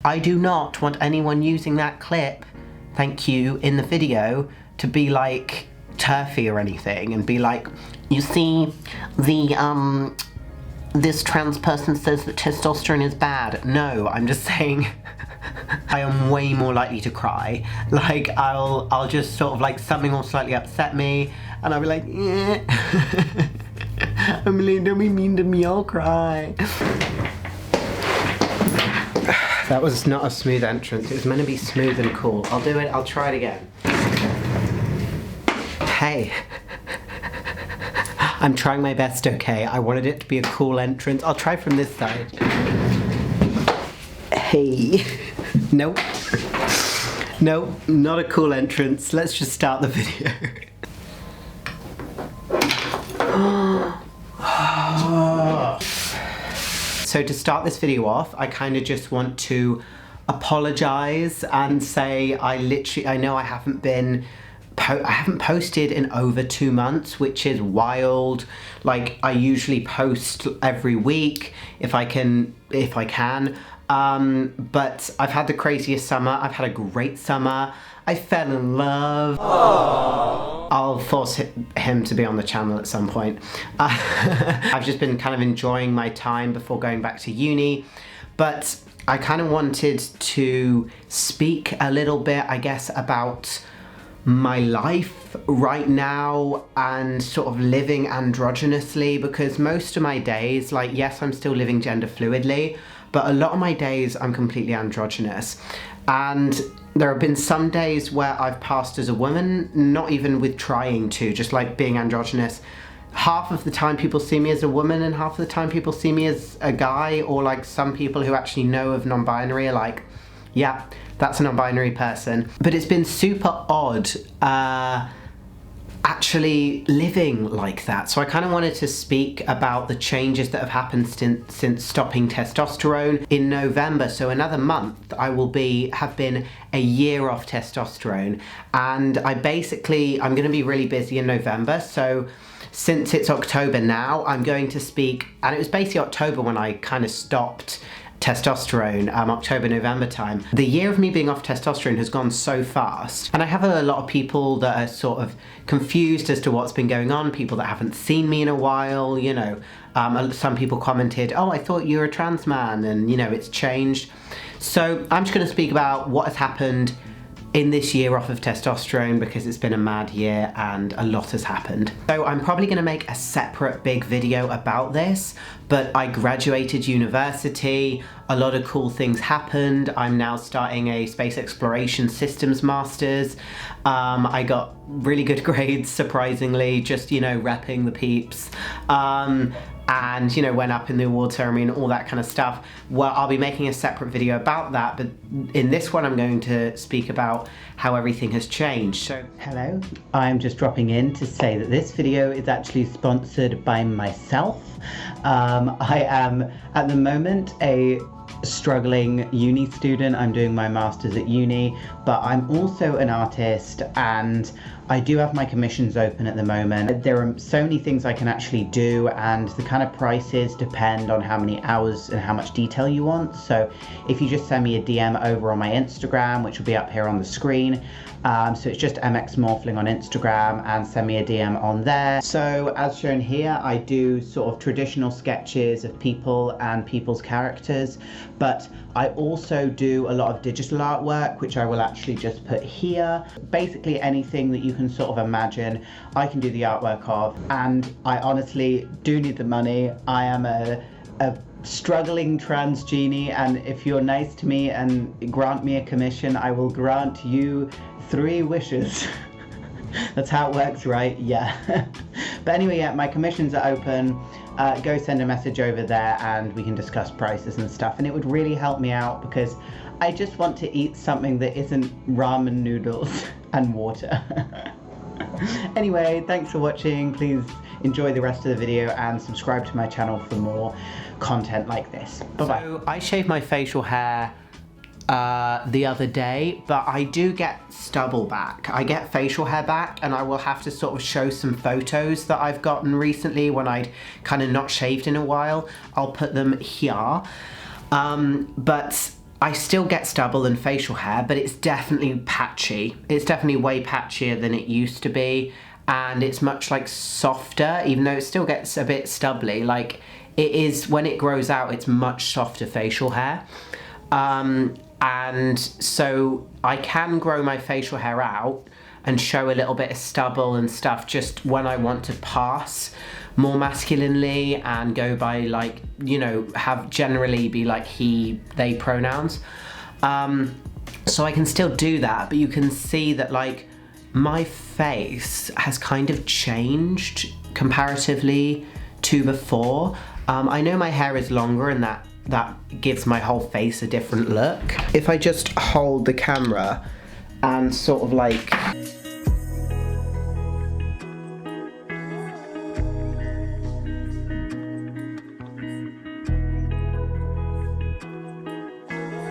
I do not want anyone using that clip, thank you, in the video to be like turfy or anything and be like, you see, this trans person says that testosterone is bad. No, I'm just saying I am way more likely to cry. Like, I'll just sort of like, something will slightly upset me and I'll be like, yeah. Emily, don't be mean to me, I'll cry. That was not a smooth entrance. It was meant to be smooth and cool. I'll do it, I'll try it again. Hey. I'm trying my best, okay? I wanted it to be a cool entrance. I'll try from this side. Hey. Nope. Nope, not a cool entrance. Let's just start the video. So to start this video off, I kind of just want to apologize and say I know I haven't posted in over 2 months, which is wild. Like, I usually post every week if I can. But I've had the craziest summer. I've had a great summer. I fell in love. Aww. I'll force him to be on the channel at some point. I've just been kind of enjoying my time before going back to uni, but I kind of wanted to speak a little bit, I guess, about my life right now and sort of living androgynously, because most of my days, like, yes, I'm still living gender fluidly, but a lot of my days I'm completely androgynous. And there have been some days where I've passed as a woman, not even with trying to, just like being androgynous. Half of the time people see me as a woman and half of the time people see me as a guy, or like some people who actually know of non-binary are like, yeah, that's a non-binary person. But it's been super odd actually living like that. So I kind of wanted to speak about the changes that have happened since stopping testosterone in November. So another month I will have been a year off testosterone, and I'm going to be really busy in November. So since it's October now, I'm going to speak, and it was basically October when I kind of stopped testosterone, October, November time. The year of me being off testosterone has gone so fast, and I have a lot of people that are sort of confused as to what's been going on, people that haven't seen me in a while, you know. Some people commented, oh, I thought you were a trans man, and you know, it's changed. So I'm just going to speak about what has happened in this year off of testosterone, because it's been a mad year and a lot has happened. So I'm probably going to make a separate big video about this, but I graduated university, a lot of cool things happened. I'm now starting a space exploration systems masters. I got really good grades, surprisingly, just, you know, repping the peeps. And, you know, went up in the award ceremony and all that kind of stuff. Well, I'll be making a separate video about that, but in this one I'm going to speak about how everything has changed. So, hello, I'm just dropping in to say that this video is actually sponsored by myself. I am, at the moment, a struggling uni student. I'm doing my masters at uni, but I'm also an artist, and I do have my commissions open at the moment. There are so many things I can actually do, and the kind of prices depend on how many hours and how much detail you want. So if you just send me a DM over on my Instagram, which will be up here on the screen, so it's just MX Morphling on Instagram, and send me a DM on there. So as shown here, I do sort of traditional sketches of people and people's characters, but I also do a lot of digital artwork, which I will actually just put here. Basically anything that you can sort of imagine, I can do the artwork of, and I honestly do need the money. I am a struggling trans genie, and if you're nice to me and grant me a commission, I will grant you 3 wishes. That's how it works, right? Yeah. But anyway, yeah, my commissions are open. Go send a message over there and we can discuss prices and stuff, and it would really help me out because I just want to eat something that isn't ramen noodles and water. Anyway, thanks for watching. Please enjoy the rest of the video and subscribe to my channel for more content like this. Bye-bye. So I shaved my facial hair the other day, but I do get stubble back. I get facial hair back, and I will have to sort of show some photos that I've gotten recently when I'd kind of not shaved in a while. I'll put them here. But I still get stubble and facial hair, but it's definitely patchy. It's definitely way patchier than it used to be, and it's much like softer, even though it still gets a bit stubbly. Like, it is, when it grows out, it's much softer facial hair. And so I can grow my facial hair out and show a little bit of stubble and stuff just when I want to pass more masculinely and go by, like, you know, have generally be like he, they pronouns. So I can still do that, but you can see that, like, my face has kind of changed comparatively to before. I know my hair is longer and that gives my whole face a different look. If I just hold the camera and sort of like...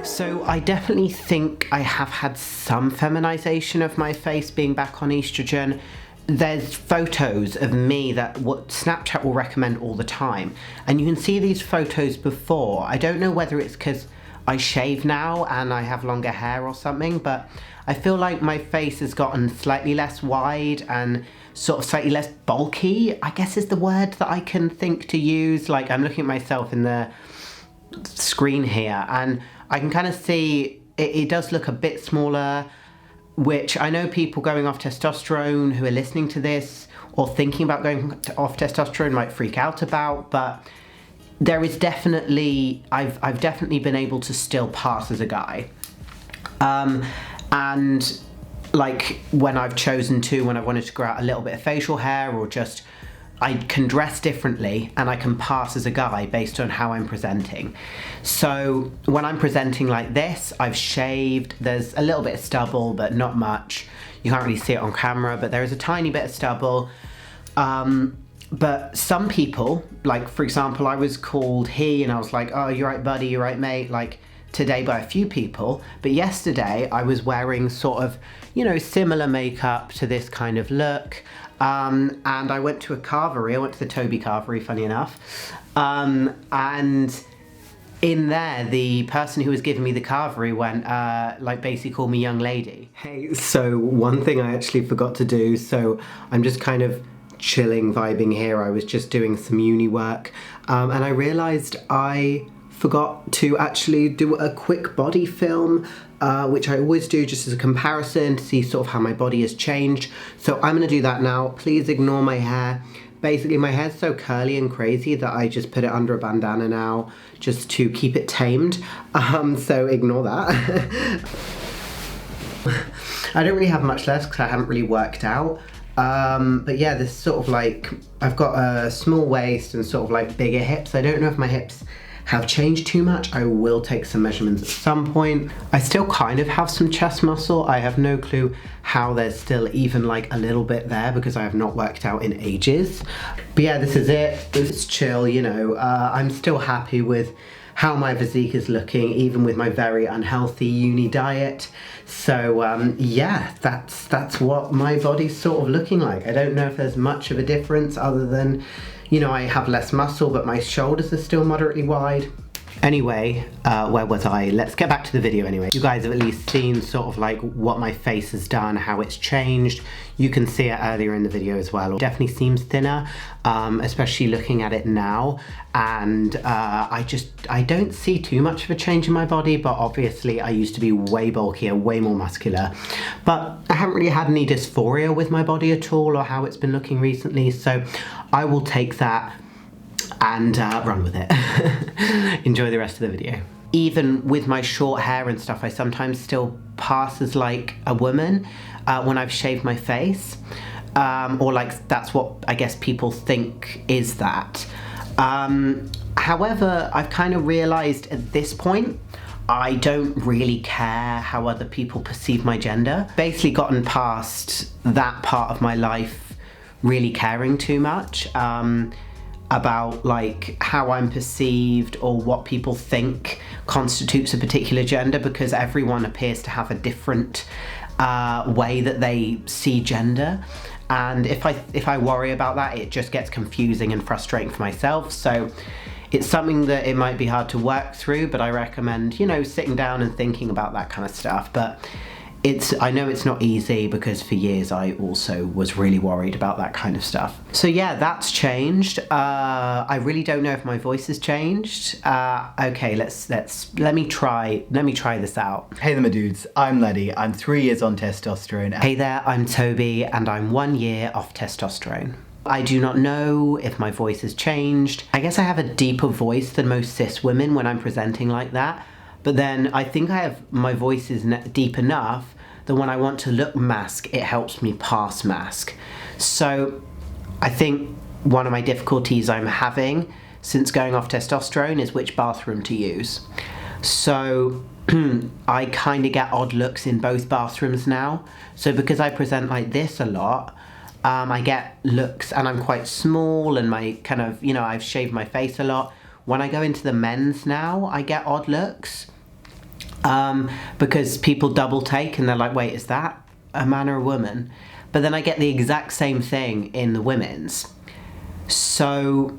So I definitely think I have had some feminization of my face being back on estrogen. There's photos of me that what Snapchat will recommend all the time, and you can see these photos before. I don't know whether it's because I shave now and I have longer hair or something, but I feel like my face has gotten slightly less wide and sort of slightly less bulky, I guess is the word that I can think to use. Like, I'm looking at myself in the screen here and I can kind of see it does look a bit smaller, which I know people going off testosterone who are listening to this or thinking about going off testosterone might freak out about, but there is definitely, I've definitely been able to still pass as a guy. And like when I've chosen to, when I wanted to grow out a little bit of facial hair or just, I can dress differently and I can pass as a guy based on how I'm presenting. So when I'm presenting like this, I've shaved, there's a little bit of stubble, but not much. You can't really see it on camera, but there is a tiny bit of stubble. But some people, like for example, I was called he and I was like, oh, you're right buddy, you're right mate, like today by a few people. But yesterday I was wearing sort of, you know, similar makeup to this kind of look. And I went to a carvery, I went to the Toby carvery, funny enough, and in there the person who was giving me the carvery went, like basically called me young lady. Hey, so one thing I actually forgot to do, so I'm just kind of chilling, vibing here, I was just doing some uni work, and I realised I forgot to actually do a quick body film, which I always do just as a comparison to see sort of how my body has changed. So I'm gonna do that now. Please ignore my hair. Basically my hair's so curly and crazy that I just put it under a bandana now just to keep it tamed. So ignore that. I don't really have much left because I haven't really worked out. But yeah, this sort of like, I've got a small waist and sort of like bigger hips. I don't know if my hips have changed too much. I will take some measurements at some point. I still kind of have some chest muscle. I have no clue how there's still even like a little bit there because I have not worked out in ages. But yeah, this is it. It's chill, you know. I'm still happy with how my physique is looking, even with my very unhealthy uni diet. So yeah, that's what my body's sort of looking like. I don't know if there's much of a difference other than, you know, I have less muscle, but my shoulders are still moderately wide. Anyway, where was I? Let's get back to the video anyway. You guys have at least seen sort of like what my face has done, how it's changed. You can see it earlier in the video as well. It definitely seems thinner, especially looking at it now. And I don't see too much of a change in my body, but obviously I used to be way bulkier, way more muscular. But I haven't really had any dysphoria with my body at all or how it's been looking recently. So I will take that and run with it. Enjoy the rest of the video. Even with my short hair and stuff, I sometimes still pass as like a woman when I've shaved my face, or like that's what I guess people think is that. However, I've kind of realized at this point I don't really care how other people perceive my gender. Basically gotten past that part of my life really caring too much about like how I'm perceived or what people think constitutes a particular gender, because everyone appears to have a different way that they see gender. And if I worry about that, it just gets confusing and frustrating for myself. So it's something that it might be hard to work through, but I recommend, you know, sitting down and thinking about that kind of stuff. But I know it's not easy, because for years I also was really worried about that kind of stuff. So yeah, that's changed. I really don't know if my voice has changed. Okay, let me try this out. Hey there my dudes, I'm Leddy, I'm 3 years on testosterone. Hey there, I'm Toby, and I'm 1 year off testosterone. I do not know if my voice has changed. I guess I have a deeper voice than most cis women when I'm presenting like that, but then I think my voice is deep enough that when I want to look mask, it helps me pass mask. So I think one of my difficulties I'm having since going off testosterone is which bathroom to use. So I kind of get odd looks in both bathrooms now. So because I present like this a lot, I get looks, and I'm quite small, and my kind of, you know, I've shaved my face a lot. When I go into the men's now, I get odd looks. Because people double take and they're like, wait, is that a man or a woman? But then I get the exact same thing in the women's. So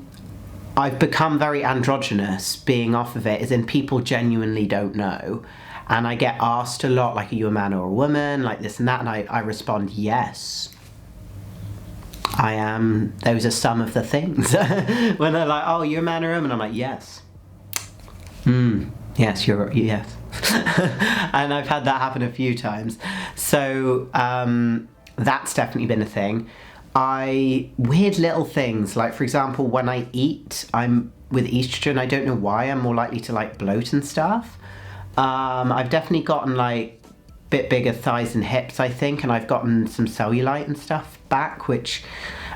I've become very androgynous being off of it, as in people genuinely don't know. And I get asked a lot, like, are you a man or a woman? Like this and that. And I respond, yes, I am. Those are some of the things. When they're like, oh, you're a man or a woman? I'm like, yes. Yes, yes. And I've had that happen a few times. So that's definitely been a thing. Weird little things, like for example, when I eat, I'm with estrogen, I don't know why, I'm more likely to like bloat and stuff. I've definitely gotten like a bit bigger thighs and hips, I think, and I've gotten some cellulite and stuff back, which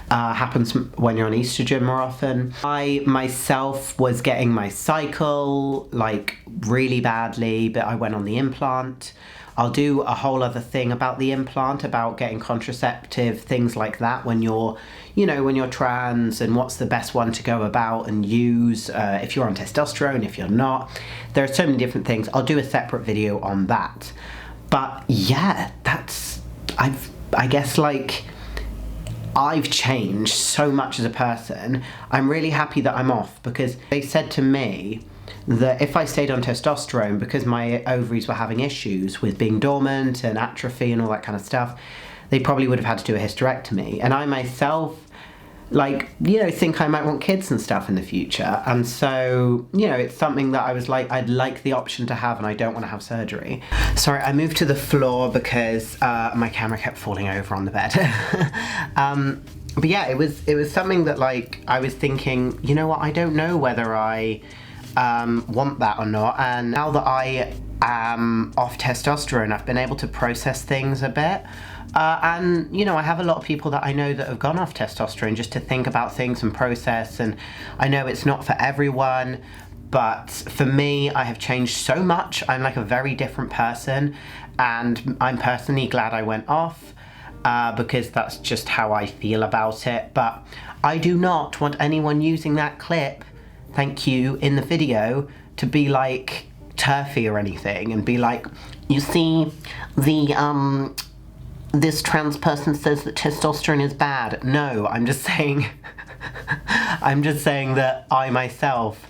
happens when you're on estrogen more often. I myself was getting my cycle like really badly, but I went on the implant. I'll do a whole other thing about the implant, about getting contraceptive, things like that, when you're, you know, when you're trans, and what's the best one to go about and use, if you're on testosterone, if you're not. There are so many different things. I'll do a separate video on that. But yeah, I guess like, I've changed so much as a person. I'm really happy that I'm off, because they said to me that if I stayed on testosterone, because my ovaries were having issues with being dormant and atrophy and all that kind of stuff, they probably would have had to do a hysterectomy. And I myself, like, you know, think I might want kids and stuff in the future. And so, you know, it's something that I was like, I'd like the option to have, and I don't want to have surgery. Sorry, I moved to the floor because my camera kept falling over on the bed. But yeah, it was something that, like, I was thinking, you know what, I don't know whether I want that or not. And now that I am off testosterone, I've been able to process things a bit. And, you know, I have a lot of people that I know that have gone off testosterone just to think about things and process, and I know it's not for everyone, but for me, I have changed so much. I'm like a very different person, and I'm personally glad I went off, because that's just how I feel about it. But I do not want anyone using that clip, thank you, in the video to be like turfy or anything and be like, you see, this trans person says that testosterone is bad. No, I'm just saying, I'm just saying that I myself,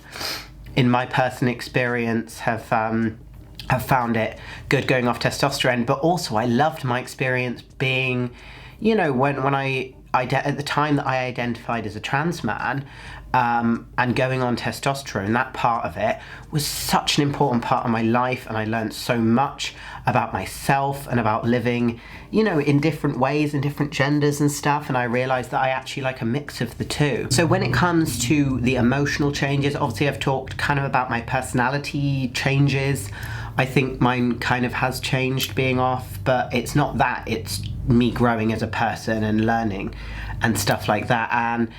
in my personal experience, have found it good going off testosterone. But also, I loved my experience being, you know, when I at the time that I identified as a trans man, and going on testosterone, that part of it was such an important part of my life, and I learned so much about myself and about living, you know, in different ways and different genders and stuff, and I realized that I actually like a mix of the two. So when it comes to the emotional changes, obviously I've talked kind of about my personality changes. I think mine kind of has changed being off, but it's not that, it's me growing as a person and learning and stuff like that. And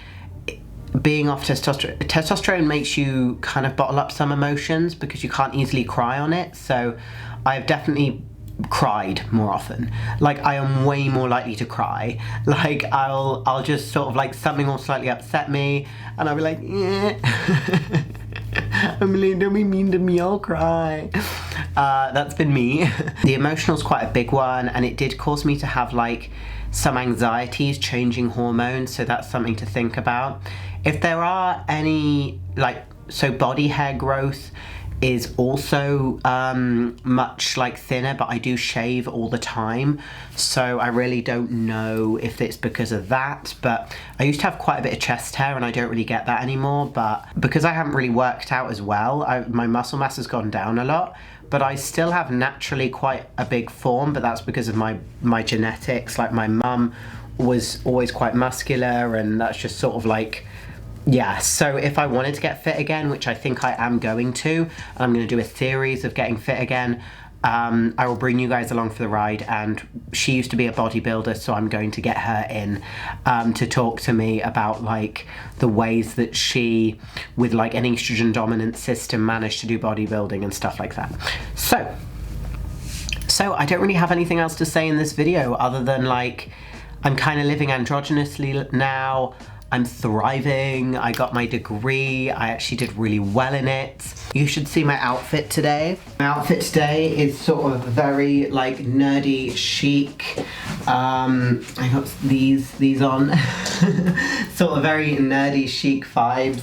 being off testosterone makes you kind of bottle up some emotions because you can't easily cry on it. So I've definitely cried more often. Like, I am way more likely to cry. Like, I'll just sort of, like, something will slightly upset me and I'll be like, yeah. I'm like, don't be mean to me, I'll cry. That's been me. The emotional's quite a big one, and it did cause me to have like some anxieties changing hormones, so that's something to think about. If there are any like so body hair growth is also much like thinner, but I do shave all the time, so I really don't know if it's because of that. But I used to have quite a bit of chest hair and I don't really get that anymore, but because I haven't really worked out as well, my muscle mass has gone down a lot, but I still have naturally quite a big form, but that's because of my genetics. Like my mum was always quite muscular, and that's just sort of like, yeah. So if I wanted to get fit again, which I think I am going to, and I'm going to do a series of getting fit again, I will bring you guys along for the ride. And she used to be a bodybuilder, so I'm going to get her in to talk to me about like the ways that she, with like an estrogen dominant system, managed to do bodybuilding and stuff like that. So I don't really have anything else to say in this video other than like, I'm kind of living androgynously now. I'm thriving. I got my degree. I actually did really well in it. You should see my outfit today. My outfit today is sort of very like nerdy chic. I got these on. Sort of very nerdy chic vibes.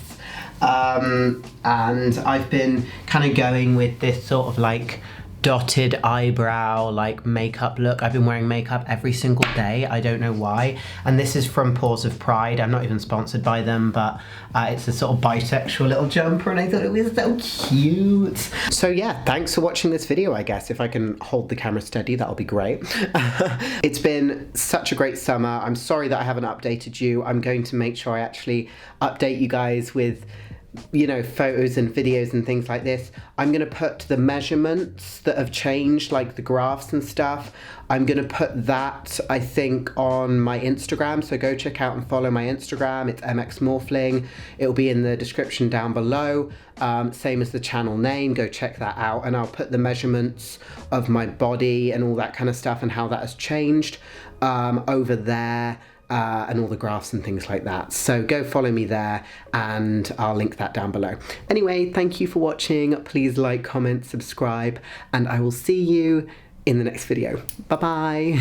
And I've been kind of going with this sort of like dotted eyebrow like makeup look. I've been wearing makeup every single day. I don't know why. And this is from Paws of Pride. I'm not even sponsored by them, but it's a sort of bisexual little jumper and I thought it was so cute. So yeah, thanks for watching this video, I guess. If I can hold the camera steady, that'll be great. It's been such a great summer. I'm sorry that I haven't updated you. I'm going to make sure I actually update you guys with, you know, photos and videos and things like this. I'm gonna put the measurements that have changed, like the graphs and stuff. I'm gonna put that, I think, on my Instagram, so go check out and follow my Instagram. It's mxmorphling. It'll be in the description down below, same as the channel name. Go check that out, and I'll put the measurements of my body and all that kind of stuff and how that has changed over there. And all the graphs and things like that. So go follow me there and I'll link that down below. Anyway, thank you for watching. Please like, comment, subscribe, and I will see you in the next video. Bye bye.